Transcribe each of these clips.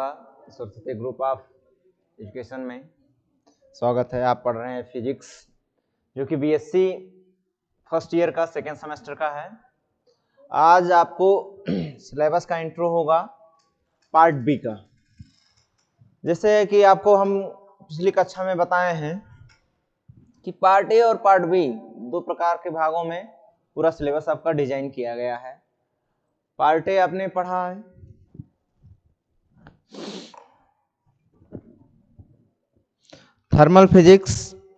आपका Saraswati group of education में स्वागत है। आप पढ़ रहे हैं फिजिक्स, जो कि बीएससी फर्स्ट ईयर का सेकेंड सेमेस्टर का है। आज आपको सिलेबस का इंट्रो होगा पार्ट बी का। जैसे कि आपको हम पिछली कक्षा में बताए हैं कि पार्ट ए और पार्ट बी दो प्रकार के भागों में पूरा सिलेबस आपका डिजाइन किया गया है। पार्ट ए आपने पढ़ा है thermal physics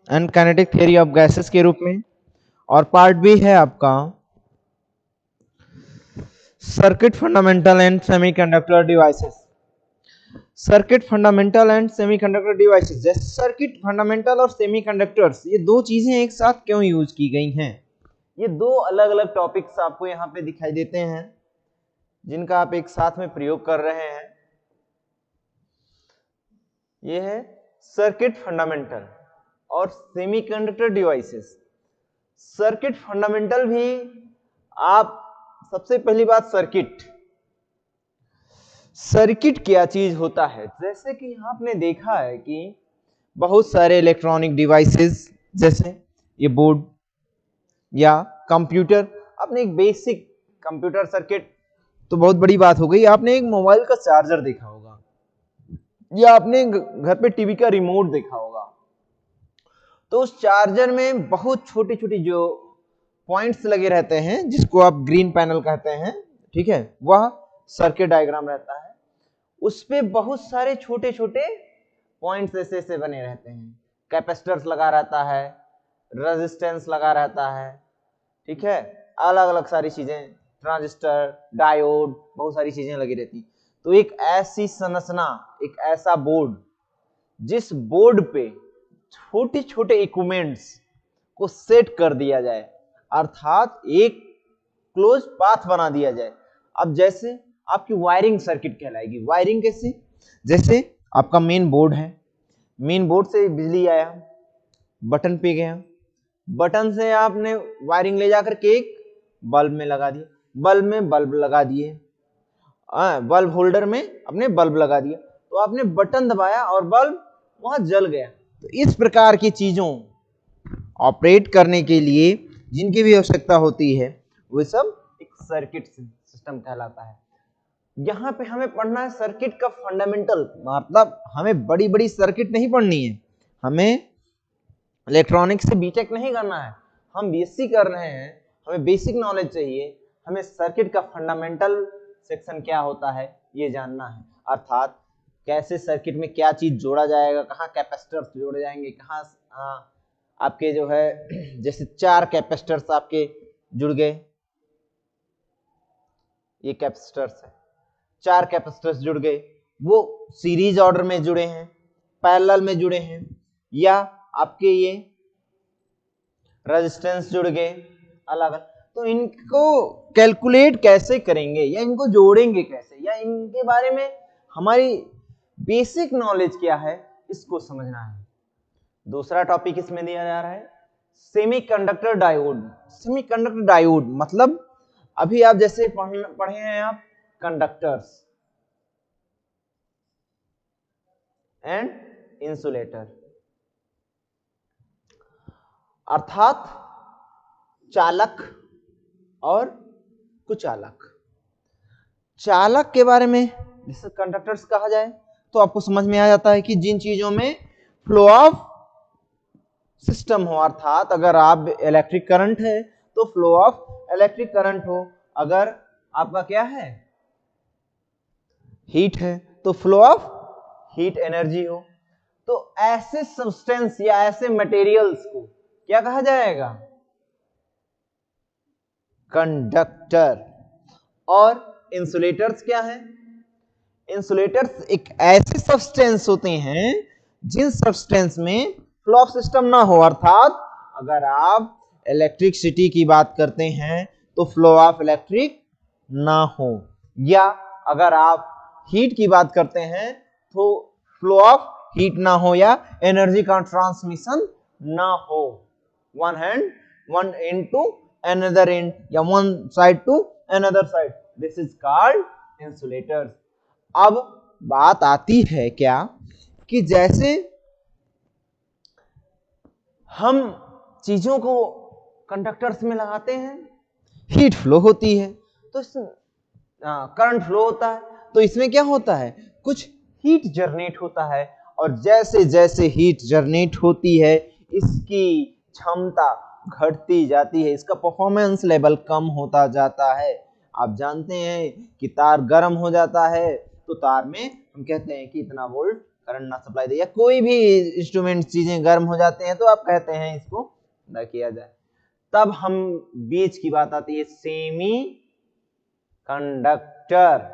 and kinetic theory of gases के रूप में, और पार्ट बी है आपका circuit fundamental and semiconductor devices. Circuit fundamental and semiconductor devices, जैसे सर्किट फंडामेंटल और सेमीकंडक्टर्स, ये दो चीजें एक साथ क्यों यूज की गई हैं? ये दो अलग अलग टॉपिक्स आपको यहाँ पे दिखाई देते हैं जिनका आप एक साथ में प्रयोग कर रहे हैं। ये है सर्किट फंडामेंटल और सेमीकंडक्टर डिवाइसेस। सर्किट फंडामेंटल भी आप सबसे पहली बात सर्किट क्या चीज होता है। जैसे कि आपने देखा है कि बहुत सारे इलेक्ट्रॉनिक डिवाइसेस जैसे ये बोर्ड या कंप्यूटर, आपने एक बेसिक कंप्यूटर सर्किट तो बहुत बड़ी बात हो गई। आपने एक मोबाइल का चार्जर देखा होगा या आपने घर पे टीवी का रिमोट देखा होगा। तो उस चार्जर में बहुत छोटी छोटी जो पॉइंट्स लगे रहते हैं जिसको आप ग्रीन पैनल कहते हैं, ठीक है, वह सर्किट डायग्राम रहता है। उस पे बहुत सारे छोटे छोटे पॉइंट्स ऐसे ऐसे बने रहते हैं। कैपेसिटर्स लगा रहता है, रेजिस्टेंस लगा रहता है, ठीक है, अलग अलग सारी चीजें, ट्रांजिस्टर, डायोड, बहुत सारी चीजें लगी रहती। तो एक ऐसी संरचना, एक ऐसा बोर्ड जिस बोर्ड पे छोटे छोटे इक्विपमेंट्स को सेट कर दिया जाए, अर्थात एक क्लोज पाथ बना दिया जाए। अब जैसे आपकी वायरिंग सर्किट कहलाएगी। वायरिंग कैसे? जैसे आपका मेन बोर्ड है, मेन बोर्ड से बिजली आया, बटन पे गया, बटन से आपने वायरिंग ले जाकर के एक बल्ब में लगा दिया, बल्ब में बल्ब लगा दिए, बल्ब होल्डर में अपने बल्ब लगा दिया, तो आपने बटन दबाया और बल्ब वहां जल गया। तो इस प्रकार की चीजों ऑपरेट करने के लिए जिनकी भी आवश्यकता होती है वो सब एक सर्किट सिस्टम कहलाता है। यहाँ पे हमें पढ़ना है सर्किट का फंडामेंटल, मतलब हमें बड़ी बड़ी सर्किट नहीं पढ़नी है, हमें इलेक्ट्रॉनिक्स से बीटेक नहीं करना है, हम बीएससी कर रहे हैं, हमें बेसिक नॉलेज चाहिए। हमें सर्किट का फंडामेंटल सेक्शन क्या होता है ये जानना है, अर्थात कैसे सर्किट में क्या चीज जोड़ा जाएगा, कहाँ कैपेसिटर्स जोड़े जाएंगे, कहाँ आपके जो है जैसे 4 कैपेसिटर्स आपके जुड़ गए, ये कैपेसिटर्स है, 4 कैपेसिटर्स जुड़ गए, वो सीरीज ऑर्डर में जुड़े हैं, पैरेलल में जुड़े हैं, या आपके ये रेजिस्टेंस जुड़ गए अलग अलग। तो इनको कैलकुलेट कैसे करेंगे या इनको जोड़ेंगे कैसे, या इनके बारे में हमारी बेसिक नॉलेज क्या है, इसको समझना है। दूसरा टॉपिक इसमें दिया जा रहा है सेमीकंडक्टर डायोड। सेमीकंडक्टर डायोड मतलब अभी आप जैसे पढ़े हैं आप कंडक्टर्स एंड इंसुलेटर, अर्थात चालक और कुचालक। चालक के बारे में जैसे कंडक्टर्स कहा जाए तो आपको समझ में आ जाता है कि जिन चीजों में फ्लो ऑफ सिस्टम हो, अर्थात अगर आप इलेक्ट्रिक करंट है तो फ्लो ऑफ इलेक्ट्रिक करंट हो, अगर आपका क्या है हीट है तो फ्लो ऑफ हीट एनर्जी हो। तो ऐसे सब्सटेंस या ऐसे मटेरियल्स को क्या कहा जाएगा? कंडक्टर। और इंसुलेटर्स क्या है? इंसुलेटर्स एक ऐसे सब्सटेंस होते हैं जिन सब्सटेंस में फ्लो ऑफ सिस्टम ना हो, अर्थात अगर आप इलेक्ट्रिसिटी की बात करते हैं तो फ्लो ऑफ इलेक्ट्रिक ना हो, या अगर आप हीट की बात करते हैं तो फ्लो ऑफ हीट ना हो या एनर्जी का ट्रांसमिशन ना हो, one end to another end या one side to another side, this is called insulators. अब बात आती है क्या कि जैसे हम चीजों को कंडक्टर्स में लगाते हैं, हीट फ्लो होती है, तो करंट फ्लो होता है, तो इसमें क्या होता है, कुछ हीट जनरेट होता है, और जैसे जैसे हीट जनरेट होती है इसकी क्षमता घटती जाती है, इसका परफॉर्मेंस लेवल कम होता जाता है। आप जानते हैं कि तार गर्म हो जाता है तो तार में हम कहते हैं कि इतना वोल्ट करंट ना सप्लाई दे, या कोई भी इंस्ट्रूमेंट चीजें गर्म हो जाते हैं तो आप कहते हैं इसको ना किया जाए। तब हम बीच की बात आती है सेमी कंडक्टर।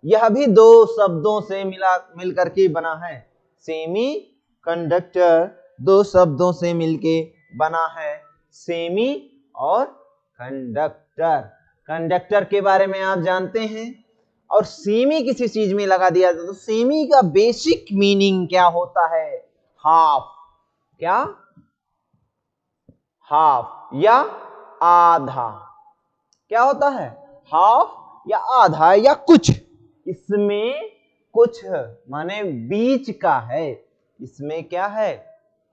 यह भी दो शब्दों से मिलकर के बना है। सेमी कंडक्टर दो शब्दों से मिलके बना है, सेमी और कंडक्टर। कंडक्टर के बारे में आप जानते हैं, और सेमी किसी चीज में लगा दिया जाता तो सेमी का बेसिक मीनिंग क्या होता है, हाफ। क्या? हाफ या आधा। क्या होता है? हाफ या आधा या कुछ। इसमें कुछ माने बीच का है, इसमें क्या है,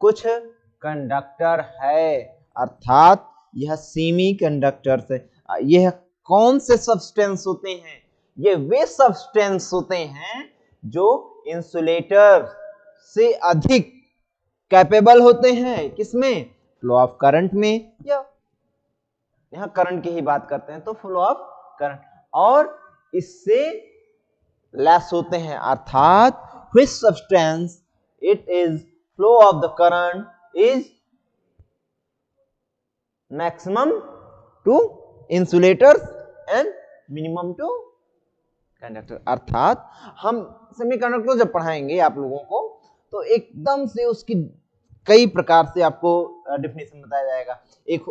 कुछ कंडक्टर है, अर्थात यह सेमी कंडक्टर से। यह कौन से सब्सटेंस होते हैं? ये वे सब्सटेंस होते हैं जो इंसुलेटर से अधिक कैपेबल होते हैं, किसमें? फ्लो ऑफ करंट में, या यहां करंट की ही बात करते हैं तो फ्लो ऑफ करंट, और इससे लेस होते हैं, अर्थात which substance it is flow of the current is maximum to insulators and minimum to conductor. अर्थात हम सेमीकंडक्टर जब पढ़ाएंगे आप लोगों को तो एकदम से उसकी कई प्रकार से आपको डेफिनेशन बताया जाएगा। एक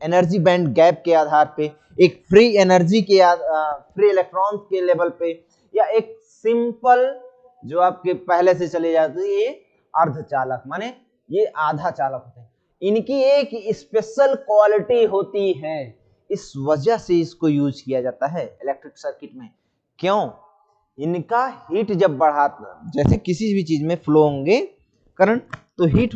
एनर्जी बैंड गैप के आधार पे, एक फ्री एनर्जी के फ्री इलेक्ट्रॉन्स के लेवल पे, या एक सिंपल जो आपके पहले से चले जाते हैं ये अर्धचालक, माने ये आधा चालक होते हैं। इनकी एक स्पेशल क्वालिटी होती है, इस वजह से इसको यूज किया जाता है इलेक्ट्रिक सर्किट में। क्यों? इनका हीट जब बढ़ाता, जैसे किसी भी चीज में फ्लो होंगे करंट तो हीट,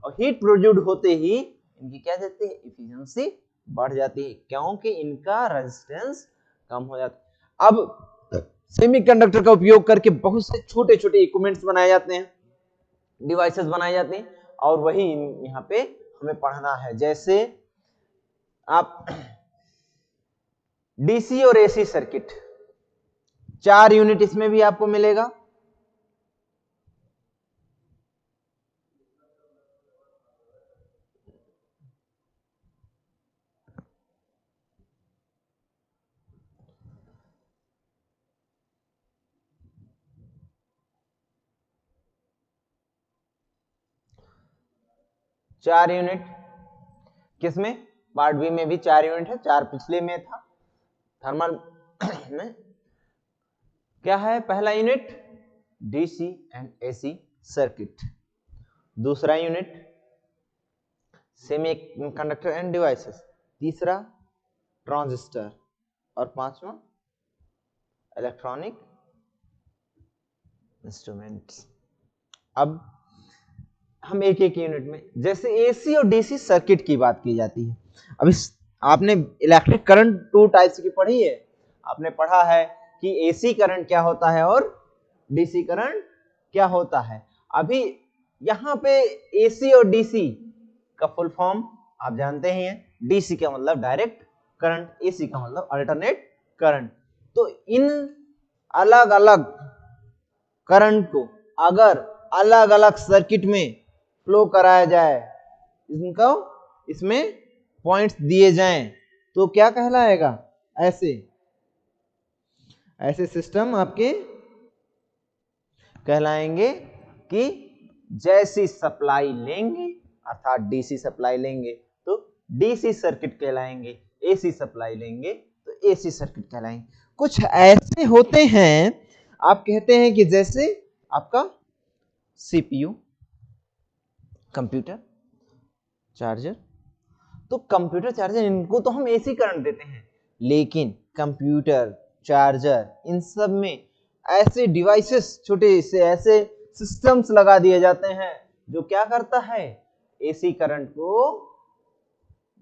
और हीट प्रोड्यूस होते ही इनकी क्या देते हैं, एफिशिएंसी बढ़ जाती है, क्योंकि इनका रेजिस्टेंस कम हो जाता है। अब सेमीकंडक्टर का उपयोग करके बहुत से छोटे छोटे इक्विपमेंट्स बनाए जाते हैं, डिवाइसेस बनाए जाते हैं, और वही यहाँ पे हमें पढ़ना है। जैसे आप डीसी और एसी सर्किट, 4 यूनिट इसमें भी आपको मिलेगा। चार यूनिट किसमें? पार्ट बी में भी 4 यूनिट है, 4 पिछले में था थर्मल में। क्या है पहला unit? DC and AC circuit. दूसरा यूनिट सेमीकंडक्टर एंड डिवाइसेस। तीसरा ट्रांजिस्टर, और पांचवा इलेक्ट्रॉनिक इंस्ट्रूमेंट्स। अब हम एक एक यूनिट में, जैसे एसी और डीसी सर्किट की बात की जाती है। अब इस आपने इलेक्ट्रिक करंट 2 टाइप्स की पढ़ी है, आपने पढ़ा है कि एसी करंट क्या होता है और डीसी करंट क्या होता है। अभी यहाँ पे एसी और डीसी का फुल फॉर्म आप जानते ही हैं। डीसी का मतलब डायरेक्ट करंट, एसी का मतलब अल्टरनेट करंट। तो इन अलग अलग करंट को अगर अलग अलग सर्किट में फ्लो कराया जाए, इनको इसमें पॉइंट्स दिए जाएं तो क्या कहलाएगा? ऐसे ऐसे सिस्टम आपके कहलाएंगे कि जैसी सप्लाई लेंगे, अर्थात डीसी सप्लाई लेंगे तो डीसी सर्किट कहलाएंगे, एसी सप्लाई लेंगे तो एसी सर्किट कहलाएंगे। कुछ ऐसे होते हैं, आप कहते हैं कि जैसे आपका सीपीयू, कंप्यूटर चार्जर, तो कंप्यूटर चार्जर इनको तो हम एसी करंट देते हैं, लेकिन कंप्यूटर चार्जर इन सब में ऐसे डिवाइसेस, छोटे से ऐसे सिस्टम्स लगा दिए जाते हैं जो क्या करता है, एसी करंट को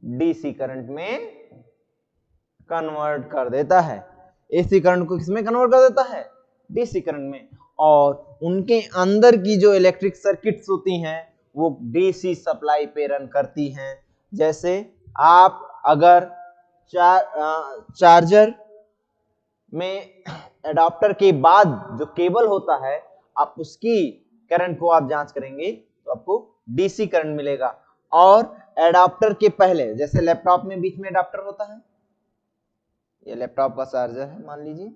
डीसी करंट में कन्वर्ट कर देता है। एसी करंट को किसमें कन्वर्ट कर देता है, डीसी करंट में। और उनके अंदर की जो इलेक्ट्रिक सर्किट्स होती हैं वो डीसी सप्लाई पे रन करती हैं। जैसे आप अगर चार्जर में एडाप्टर के बाद जो केबल होता है, आप उसकी करंट को आप जांच करेंगे तो आपको डीसी करंट मिलेगा। और एडाप्टर के पहले, जैसे लैपटॉप में बीच में एडाप्टर होता है, ये लैपटॉप का चार्जर है मान लीजिए,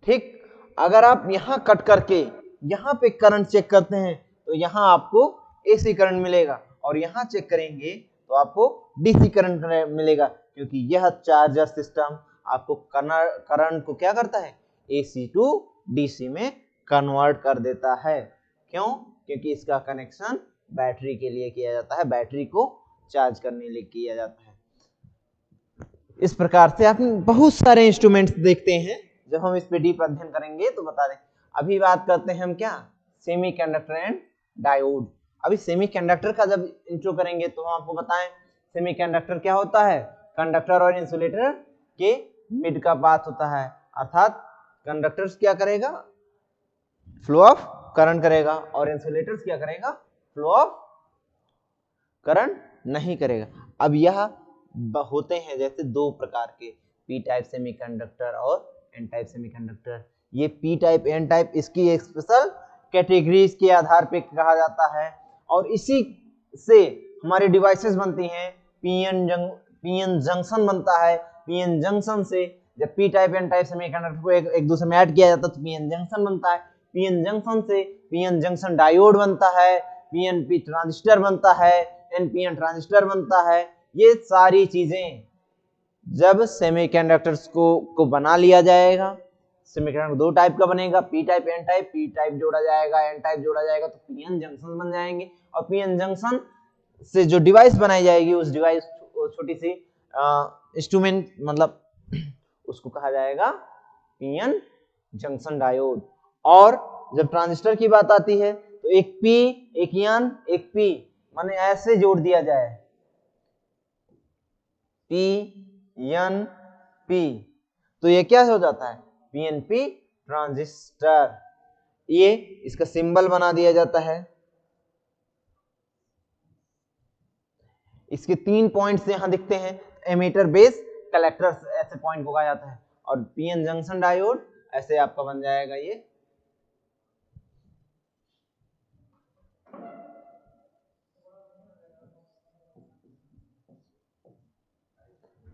ठीक। अगर आप यहां कट करके यहां पे करंट चेक करते हैं तो यहां आपको एसी करंट मिलेगा, और यहां चेक करेंगे तो आपको डीसी करंट मिलेगा, क्योंकि यह चार्जर सिस्टम आपको करंट को क्या करता है, एसी टू डीसी में कन्वर्ट कर देता है। क्यों? क्योंकि इसका कनेक्शन बैटरी के लिए किया जाता है, बैटरी को चार्ज करने के लिए किया जाता है। इस प्रकार से आप बहुत सारे इंस्ट्रूमेंट्स देखते हैं। जब हम इस पे डीप अध्ययन करेंगे तो बता दें। अभी बात करते हैं हम क्या, सेमीकंडक्टर एंड डायोड। अभी सेमीकंडक्टर का जब इंट्रो करेंगे तो हम आपको बताएं सेमीकंडक्टर क्या होता है, कंडक्टर और इंसुलेटर के मिड का पाथ होता है। अर्थात कंडक्टर्स क्या करेगा, फ्लो ऑफ करंट करेगा, और इंसुलेटर्स क्या करेगा, फ्लो ऑफ करंट नहीं करेगा। अब यह होते हैं जैसे दो प्रकार के, पी टाइप सेमीकंडक्टर और एन टाइप सेमीकंडक्टर। ये पी टाइप एन टाइप इसकी एक स्पेशल कैटेगरीज के आधार पे कहा जाता है, और इसी से हमारे डिवाइसेस बनती हैं। पीएन जंक्शन बनता है, पीएन जंक्शन से जब P type N type semiconductor को एक दूसरे में ऐड किया जाता है तो पीएन जंक्शन बनता है। पीएन जंक्शन से पीएन जंक्शन डायोड बनता है, पीएनपी ट्रांजिस्टर बनता है, एनपीएन ट्रांजिस्टर बनता है। ये सारी चीजें जब सेमीकंडक्टर्स को बना लिया जाएगा, सेमीकंडक्टर दो टाइप का बनेगा, P type N type, P type जोड़ा जाएगा एन टाइप जोड़ा जाएगा तो पीएन जंक्शन बन जाएंगे। और पीएन जंक्शन से जो डिवाइस बनाई जाएगी उस डिवाइस छोटी सी इंस्ट्रूमेंट, मतलब उसको कहा जाएगा पीएन जंक्शन डायोड। और जब ट्रांजिस्टर की बात आती है तो एक पी एक एन एक पी, माने ऐसे जोड़ दिया जाए पी एन पी, तो ये क्या हो जाता है, पीएनपी ट्रांजिस्टर। ये इसका सिंबल बना दिया जाता है। इसके 3 पॉइंट्स यहां दिखते हैं, एमीटर बेस कलेक्टर ऐसे पॉइंट को कहा जाता है, और पीएन जंक्शन डायोड ऐसे आपका बन जाएगा ये।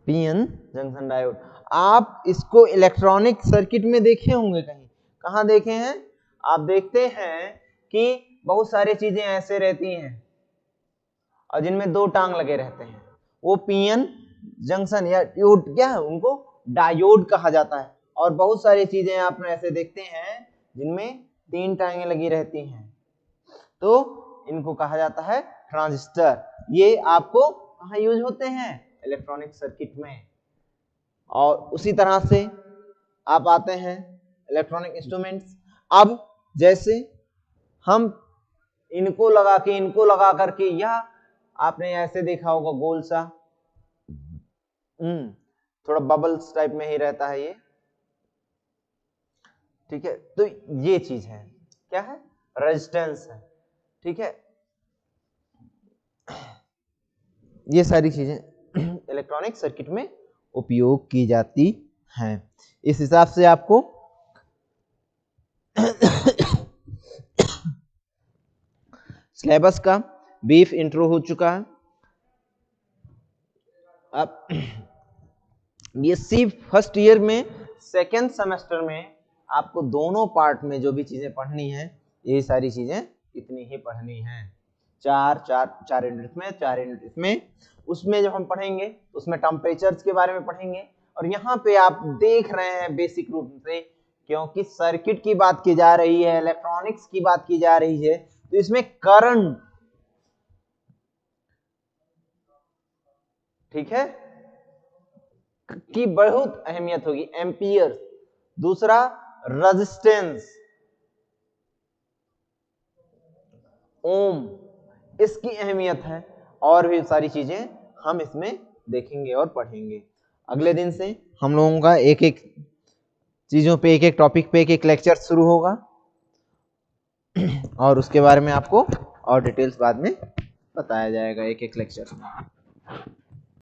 पीएन जंक्शन डायोड आप इसको इलेक्ट्रॉनिक सर्किट में देखे होंगे, कहीं कहां देखे हैं, आप देखते हैं कि बहुत सारी चीजें ऐसे रहती हैं और जिनमें दो टांग लगे रहते हैं, वो पीएन जंक्शन या क्या है, उनको डायोड कहा जाता है। और बहुत सारी चीजें आप ऐसे देखते हैं जिनमें 3 टांगें लगी रहती हैं, तो इनको कहा जाता है ट्रांजिस्टर। ये आपको कहां यूज होते हैं, इलेक्ट्रॉनिक सर्किट में। और उसी तरह से आप आते हैं इलेक्ट्रॉनिक इंस्ट्रूमेंट्स। अब जैसे हम इनको लगा करके, यह आपने ऐसे देखा होगा गोल सा, थोड़ा बबल्स टाइप में ही रहता है ये, ठीक है। तो ये चीज है, क्या है, रेजिस्टेंस है, ठीक है। ये सारी चीजें इलेक्ट्रॉनिक सर्किट में उपयोग की जाती हैं। इस हिसाब से आपको सिलेबस का ब्रीफ इंट्रो हो चुका है। अब बीएससी फर्स्ट ईयर में सेकेंड सेमेस्टर में आपको दोनों पार्ट में जो भी चीजें पढ़नी है, ये सारी चीजें इतनी ही पढ़नी है। 4 यूनिट में, 4 यूनिट इसमें। उसमें जब हम पढ़ेंगे तो उसमें टेम्परेचर्स के बारे में पढ़ेंगे। और यहाँ पे आप देख रहे हैं बेसिक रूप से, क्योंकि सर्किट की बात की जा रही है, इलेक्ट्रॉनिक्स की बात की जा रही है, तो इसमें करंट ठीक है, की बहुत अहमियत होगी, एम्पियर। दूसरा रेजिस्टेंस, ओम, इसकी अहमियत है, और भी सारी चीजें हम इसमें देखेंगे और पढ़ेंगे। अगले दिन से हम लोगों का एक एक चीजों पे, एक एक टॉपिक पे एक एक लेक्चर शुरू होगा, और उसके बारे में आपको और डिटेल्स बाद में बताया जाएगा एक एक लेक्चर में।